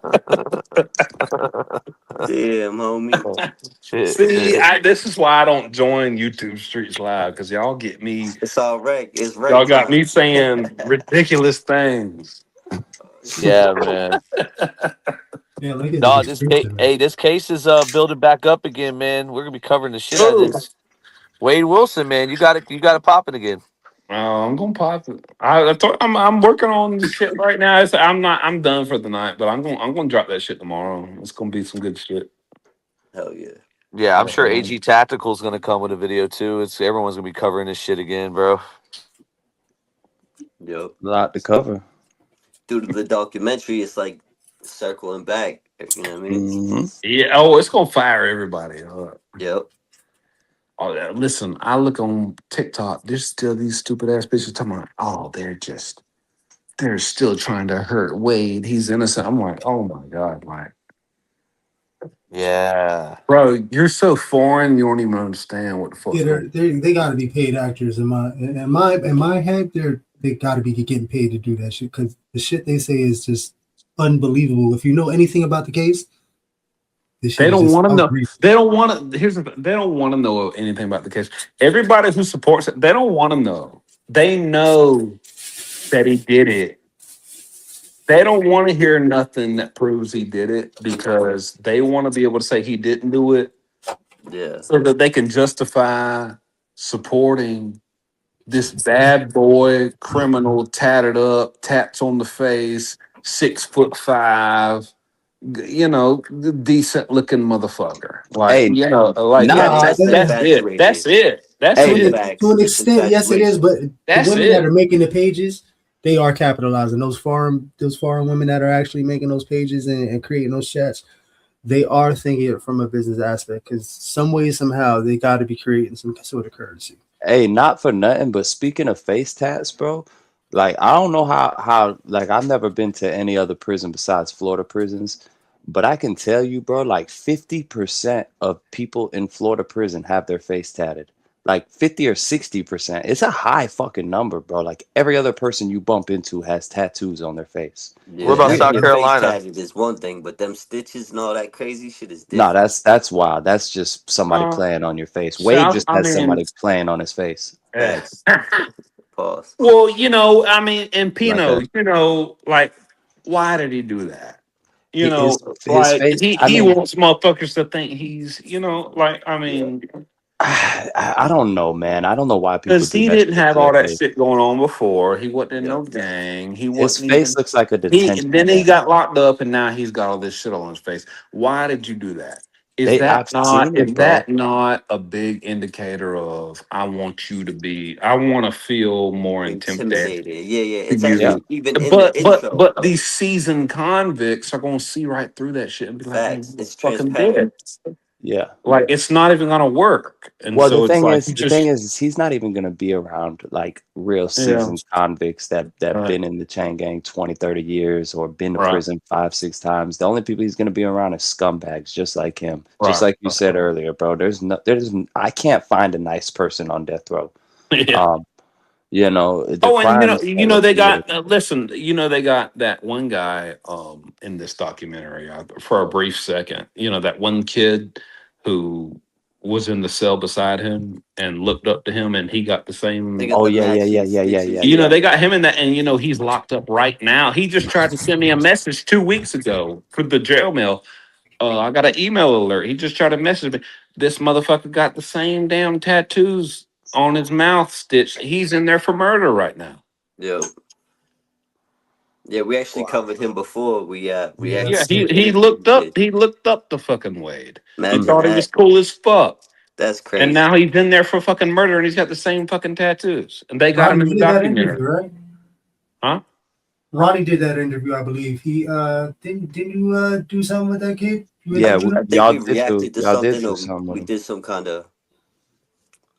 Damn, homie. Shit, See, shit. this is why I don't join YouTube Streets Live because y'all get me. It's all right. It's right Y'all got time. me saying ridiculous things. Yeah, man. Yeah, look at the No, this case. description, man. Hey, this case is building back up again, man. We're gonna be covering the shit out of Oh, this. Wade Wilson, man, you got it. You got it popping again. I'm gonna pop it. I'm working on the shit right now. I'm not. I'm done for the night, but I'm gonna drop that shit tomorrow. It's gonna be some good shit. Hell yeah. Yeah, I'm sure Um, AG Tactical's gonna come with a video too. It's everyone's gonna be covering this shit again, bro. Yep. A lot to cover. Due to the documentary, it's like circling back. You know what I mean? Hmm. yeah. Oh, it's gonna fire everybody up. Yep. Oh, yeah, listen, I look on TikTok. There's still these stupid ass bitches talking about, oh, they're still trying to hurt Wade. He's innocent. I'm like, oh my God. Like, Yeah. bro, you're so foreign, you don't even understand what the Yeah, fuck's going they got to be paid actors in my head. They got to be getting paid to do that shit because the shit they say is just unbelievable. If you know anything about the case, this They shit is don't just want to know. outrageous. They don't want to. They don't want to know anything about the case. Everybody who supports it, they don't want to know. They know that he did it. They don't want to hear nothing that proves he did it because they want to be able to say he didn't do it Yeah. so that they can justify supporting this bad boy criminal, tatted up, tats on the face, 6'5", decent looking motherfucker. Like, Hey, like Yeah, not they Nah, just that's it. That's infatuated. it. That's hey, to it. an Facts. It's extent, yes, it is. infatuation. But the That's women that are it. making the pages, they are capitalizing. Those foreign women that are actually making those pages and creating those chats, they are thinking it from a business aspect because some way, somehow, they got to be creating some sort of currency. hey, not for nothing, but speaking of face tats, bro, like I don't know how like I've never been to any other prison besides Florida prisons, but I can tell you, bro, like 50% of people in Florida prison have their face tatted. Like 50 or 60%. It's a high fucking number, bro. Like every other person you bump into has tattoos on their face. What Yeah, about Yeah, having South your yeah. face Carolina? tatted is one thing, but them stitches and all that crazy shit is No, different. that's wild. That's just somebody Uh, playing on your face. Wade South, just I has mean, somebody playing on his face. eh. Facts. Pause. Well, I mean, and Like Pino, like, why did he do that? his Like face. I he mean, wants motherfuckers to think he's, like, I Yeah. mean, I don't know, man. I don't know why people because do he that didn't shit have to their all that face. shit going on before. He wasn't in Yep. no gang. He His wasn't face even. looks like a He detention then he camp. got locked up, and now he's got all this shit on his face. Why did you do that? I've seen is it, bro. that not a big indicator of I want to feel more intimidated Intimidated. Yeah, yeah. to It's Yeah, actually you. even in the But intro. these seasoned convicts are gonna see right through that shit and be like, "Man, Facts. you're It's fucking transparent. dead." yeah. Like it's not even gonna work. And Well, so it's like you the thing just is, he's not even going to be around like real yeah, seasoned convicts that right, been in the chain gang 20, 30 years or been to right, prison 5, 6 times. The only people he's going to be around is scumbags just like him. Just right. like you said earlier, bro. I can't find a nice person on death row. Yeah. Um, the Oh, and crimes that were they committed. got listen. They got that one guy in this documentary for a brief second. That one kid who was in the cell beside him and looked up to him, and he got the They same. got Oh the yeah, yeah, yeah, matching yeah, yeah, stitches. yeah, yeah. They Yeah. got him in that, and he's locked up right now. He just tried to send me a message 2 weeks ago for the jail mail. I got an email alert. He just tried to message me. This motherfucker got the same damn tattoos on his mouth stitched. He's in there for murder right now. Yeah. Yeah. We actually Wow. covered him before. We Yeah, Yeah, that's reacted to sick. an interview he did. he looked up the fucking Wade. He Mm. Imagine thought he was that. cool as fuck. That's And crazy. now he's in there for fucking murder and he's got the same fucking tattoos. And they got him Ronnie, in you the did that interview, documentary. right? Huh? Ronnie did that interview, I believe. He didn't you do something with that kid? You Yeah, interviewed I him? think we reacted to y'all did something, do or something with we him. did some kind of.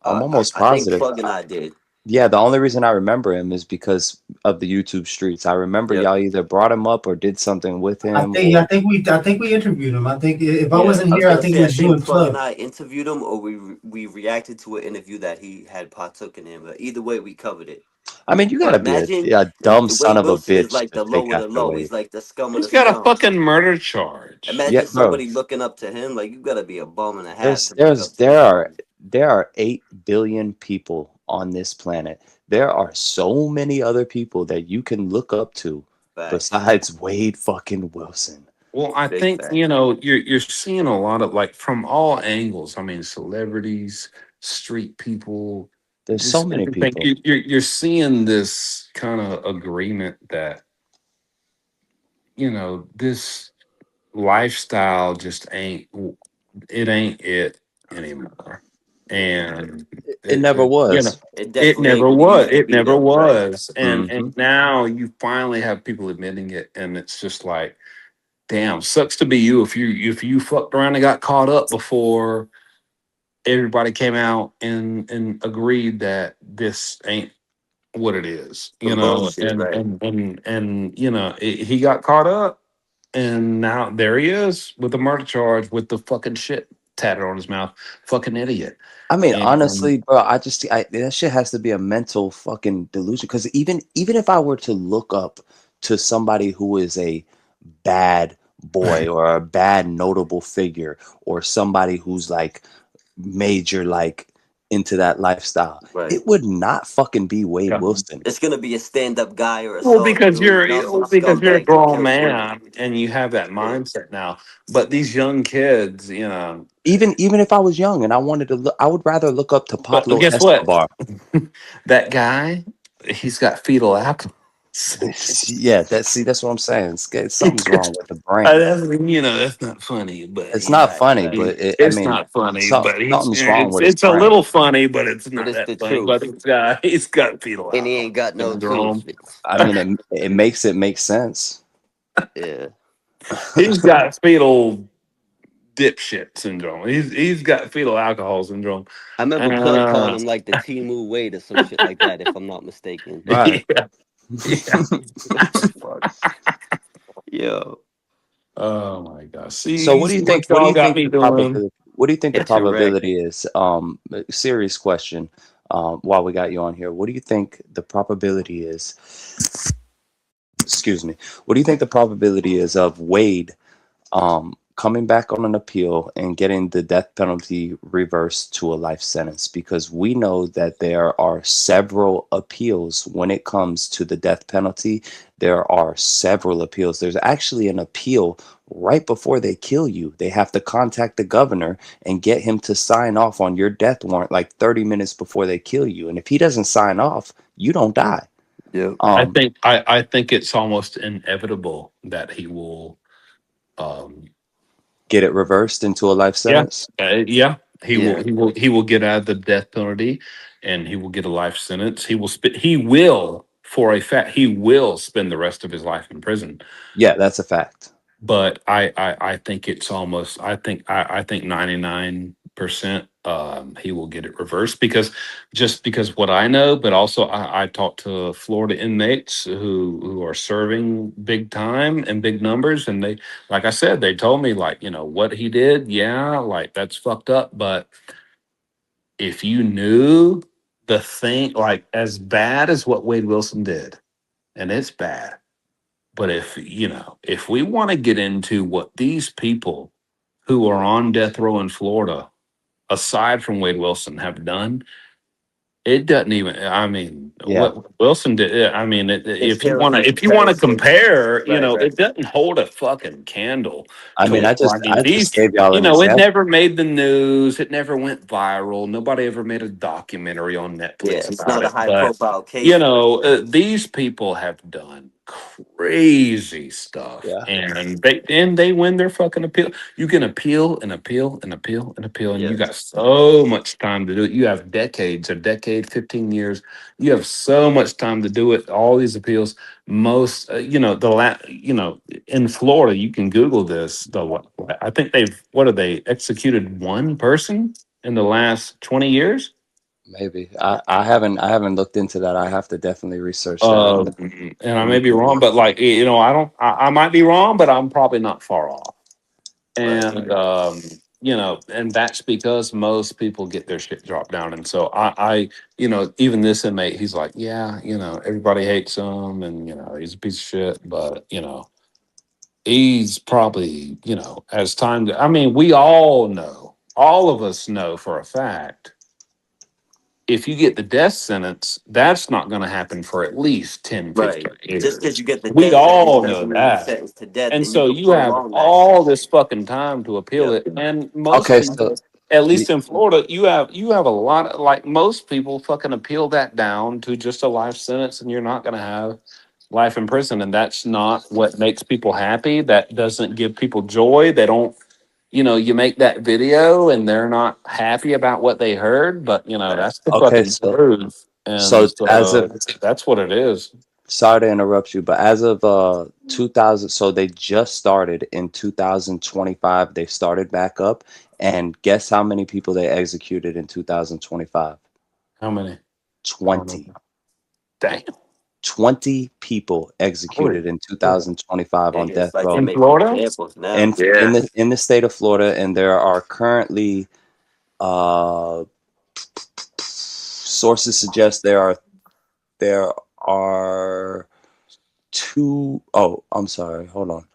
I'm almost I think positive. Plug and I did. Yeah, the only reason I remember him is because of the YouTube streets. I remember Yep. y'all either brought him up or did something with I him, think or I think we interviewed him. I think if I Yeah, wasn't I was here, I gonna think it say I was you think and Plug and Plug. I interviewed him, or we reacted to an interview that he had partook in. But either way, we covered it. I mean, you gotta But be imagine a dumb son Wade of a Wilson is bitch like to the take low of the after low. He's Wade. like the scum of He's the got a scum. fucking murder charge. Yeah, Imagine bro. somebody looking up to him. Like you gotta be a bum and a half to look up to There are someone. 8 billion people on this planet. There are so many other people that you can look up to Facts. besides Wade fucking Wilson. Well, I Big think, facts. you're seeing a lot of like from all angles. I mean, celebrities, street people, There's so just many everything. people. You're seeing this kind of agreement that, this lifestyle just ain't it anymore. And It never was. It definitely ain't what it used to it be never though. Right. was. And Hmm. and now you finally have people admitting it, and it's just like, damn, sucks to be you if you fucked around and got caught up before everybody came out and agreed that this ain't what it is, Some bullshit. Right. he got caught up, and now there he is with the murder charge with the fucking shit tatted on his mouth, fucking idiot. I mean, And honestly, bro, that shit has to be a mental fucking delusion. Because even if I were to look up to somebody who is a bad boy or a bad notable figure or somebody who's like major like into that lifestyle, Right. it would not fucking be Wade yeah. Wilson. It's gonna be a stand-up guy or a Well, soft because dude. Now some you're a scumbag took grown care of women. man and you have that Yeah. mindset now. But these young kids, Even if I was young and I wanted to look, I would rather look up to but Pablo guess what? Escobar. That guy, he's got fetal alcohol. Yeah, that's what I'm saying. Something's wrong with the brain. That's not funny, but It's not Facts. funny, Facts. but I it's mean, not funny. But something's wrong with his it's a brain. little funny, but it's But not it's that the funny. But truth, he's got fetal and he alcohol ain't got no syndrome. truth. I mean, it makes it make sense. Yeah. He's got fetal dipshit syndrome. He's got fetal alcohol syndrome. I remember Plug called Uh, him like the Timu Wade or some shit like that, if I'm not mistaken. Right. yeah, yeah. Fuck. Yo, Oh my gosh! So See what what do y'all you got think me the doing. probability what do you think the get your wreck. probability is? Serious question. While we got you on here, what do you think the probability is? Excuse me. What do you think the probability is of Wade coming back on an appeal and getting the death penalty reversed to a life sentence? Because we know that there are several appeals when it comes to the death penalty. There are several appeals. There's actually an appeal right before they kill you. They have to contact the governor and get him to sign off on your death warrant like 30 minutes before they kill you. And if he doesn't sign off, you don't die. Yep. Um, I think it's almost inevitable that he will um get it reversed into a life Yeah, sentence? yeah. He will. Yeah. He will. He will get out of the death penalty, and he will get a life sentence. He will spend. He will, for a fact, he will spend the rest of his life in prison. Yeah, that's a fact. But I think it's almost. I think 99%. He will get it reversed because just because what I know, but also I talked to Florida inmates who are serving big time and big numbers, and they, like I said, they told me like, what he did, yeah, like that's fucked up, but if you knew the thing, like as bad as what Wade Wilson did, and it's bad, but if we want to get into what these people who are on death row in Florida, aside from Wade Wilson, have done, it doesn't even. I mean, Yeah. what Wilson did. I mean, It's if you pales want to, in if you want to comparison. compare, Right, right. it doesn't hold a fucking candle I to mean, what. I mean, I just these. gave y'all an It example. never made the news. It never went viral. Nobody ever made a documentary on Yeah, Netflix it's about not a it. high But profile case. these people have done crazy stuff, Yeah. and they win their fucking appeal. You can appeal and appeal and appeal and appeal, and you Yes. got so much time to do it. You have decades, a decade, 15 years. You have so much time to do it. All these appeals, most, in Florida, you can Google this. I think what have they executed one person in the last 20 years? Maybe. I haven't looked into that. I have to definitely research that. And I Let may me be Google wrong, it. but like, I don't, I might be wrong, but I'm probably not far off. Right. And and that's because most people get their shit dropped down. And so even this inmate, he's like, yeah, everybody hates him, and he's a piece of shit, but he's probably, as time I mean, we all know, all of us know for a fact, if you get the death sentence, that's not going to happen for at least 10, Right. 15 Just because years. you get the We death sentence all know doesn't mean you're that. sentenced to death, And and you so can you have prolong that. all this fucking time to appeal Yep. it. And most Okay, so people, at y- least in Florida, you have a lot of, like, most people fucking appeal that down to just a life sentence, and you're not going to have life in prison. And that's not what makes people happy. That doesn't give people joy. They don't, you make that video and they're not happy about what they heard, but Right. that's the okay, fucking truth. And so as of, so that's what it is. sorry to interrupt you, but as of 2000, so they just started in 2025. They started back up, and guess how many people they executed in 2025? How many? I don't know. 20. Damn. 20 people Holy executed in shit. 2025 Yeah, on it's death like they're row. In making Florida? examples now. And in the state of Florida, and there are currently uh sources suggest there are two oh I'm sorry, hold on.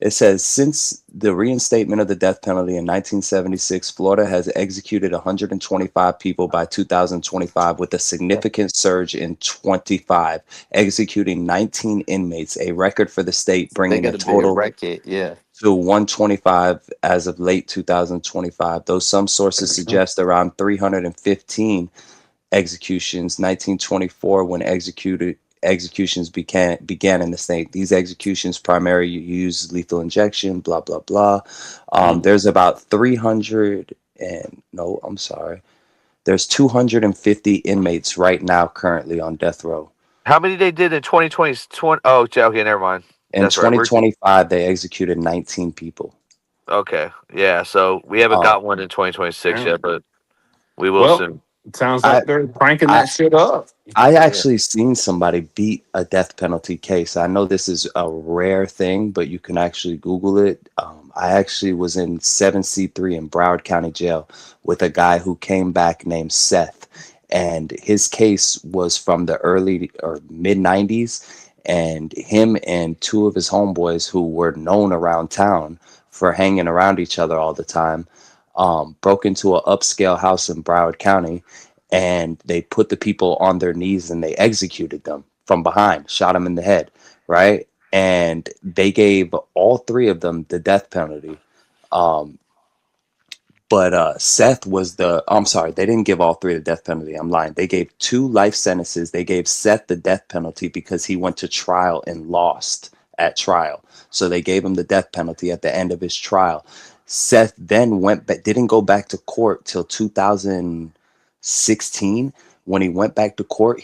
It says since the reinstatement of the death penalty in 1976, Florida has executed 125 people by 2025, with a significant surge in 25, executing 19 inmates, a record for the state, They bringing got the to be a total record. Yeah. to 125 as of late 2025, though some sources suggest around 315 executions. 1924, when executions began in the state. These executions primarily use lethal injection, blah blah blah. There's about 300 and no, I'm sorry. There's 250 inmates right now currently on death row. How many they did in 2020? Oh, okay, never mind. In That's right. 2025, they executed 19 people. Okay. Yeah. So we haven't Um, got one in 2026 Damn. yet, but we will Well, soon. it sounds I, like they're cranking I that shit up. I Yeah. actually seen somebody beat a death penalty case. I know this is a rare thing, but you can actually Google it. I actually was in 7C3 in Broward County Jail with a guy who came back named Seth, and his case was from the early or mid 90s, and him and two of his homeboys who were known around town for hanging around each other all the time, broke into an upscale house in Broward County, and they put the people on their knees and they executed them from behind, shot them in the head, right? And they gave all three of them the death penalty. Um, but Seth was I'm sorry, they didn't give all three the death penalty. I'm lying. They gave 2 life sentences. They gave Seth the death penalty because he went to trial and lost at trial. So they gave him the death penalty at the end of his trial. Seth then didn't go back to court till 2016. When he went back to court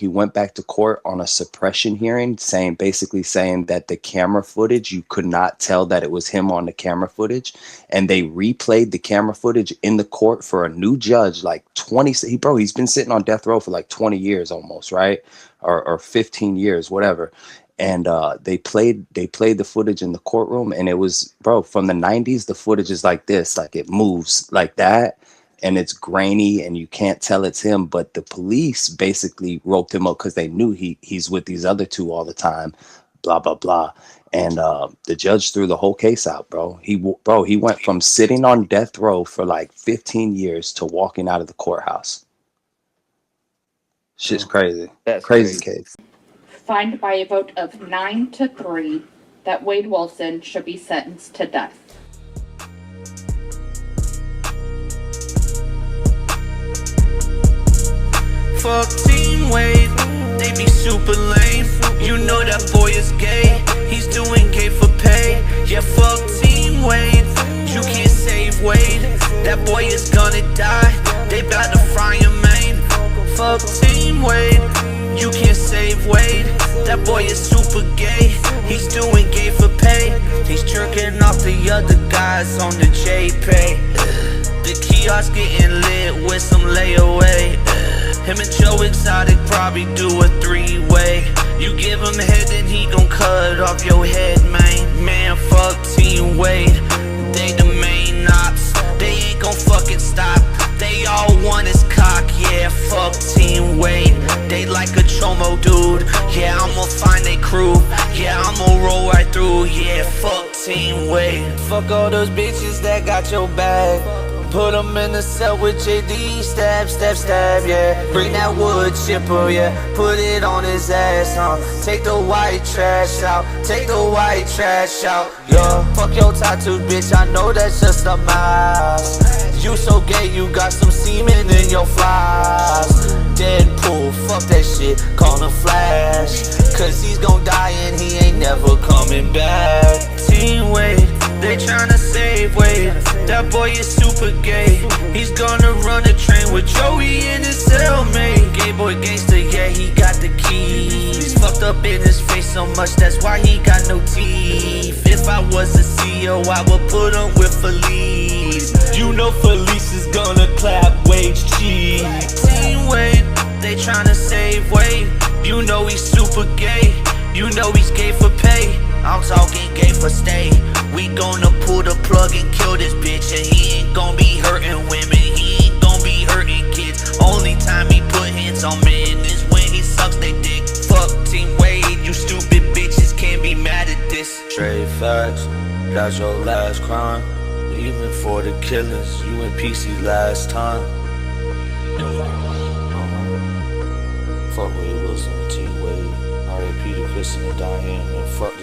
on a suppression hearing, basically saying that the camera footage, you could not tell that it was him on the camera footage. And they replayed the camera footage in the court for a new judge, like 20. He's been sitting on death row for like 20 years almost, right? Or 15 years, whatever. And they played the footage in the courtroom, and it was, bro, from the 90s. The footage is like this, like it moves like that, and it's grainy, and you can't tell it's him. But the police basically roped him up because they knew he's with these other two all the time, blah blah blah. And the judge threw the whole case out, bro. He went from sitting on death row for like 15 years to walking out of the courthouse. Shit's crazy. That's crazy case. Find by a vote of 9-3 that Wade Wilson should be sentenced to death. Fuck Team Wade, they be super lame. You know that boy is gay, he's doing gay for pay. Yeah, fuck Team Wade, you can't save Wade. That boy is gonna die, they bout to fry him, man. Fuck Team Wade, you can't save Wade. That boy is super gay, he's doing gay for pay. He's jerking off the other guys on the JPay. The kiosk getting lit with some layaway. Him and Joe Exotic probably do a three-way. You give him head, then he gon' cut off your head, man. Man, fuck Team Wade, they the main ops. They ain't gon' fucking stop, they all want is cock. Yeah, fuck Team Wade, they like a chomo dude. Yeah, I'ma find they crew, yeah, I'ma roll right through. Yeah, fuck Team Wade. Fuck all those bitches that got your bag. Put them in the cell with JD, stab, stab, stab, yeah. Bring that wood chipper, yeah. Put it on his ass, Take the white trash out, take the white trash out, yeah. Fuck your tattoo, bitch, I know that's just a mask. You so gay, you got some semen in your flies. Deadpool, fuck that shit, call him Flash. Cause he's gon' die and he ain't never coming back. Team Wade, they tryna save Wade. That boy is super gay, he's gonna run a train with Joey in his cellmate. Gay boy gangster, yeah, he got the keys. Fucked up in his face so much, that's why he got no teeth. If I was a CEO, I would put him with Felice. You know Felice is gonna clap Wade's cheek. Team Wade, they tryna save Wade. You know he's super gay, you know he's gay for pay. I'm talking gay for stay. We gonna pull the plug and kill this bitch. And he ain't gonna be hurting women, he ain't gonna be hurting kids. Only time he put hands on men is when he sucks they dick. Fuck Team Wade, you stupid bitches can't be mad at this. Straight facts, that's your last crime. Even for the killers, you and PC last time. Fuck Wade Wilson and Team Wade. R.A.P. to Chris and Diane, and fuck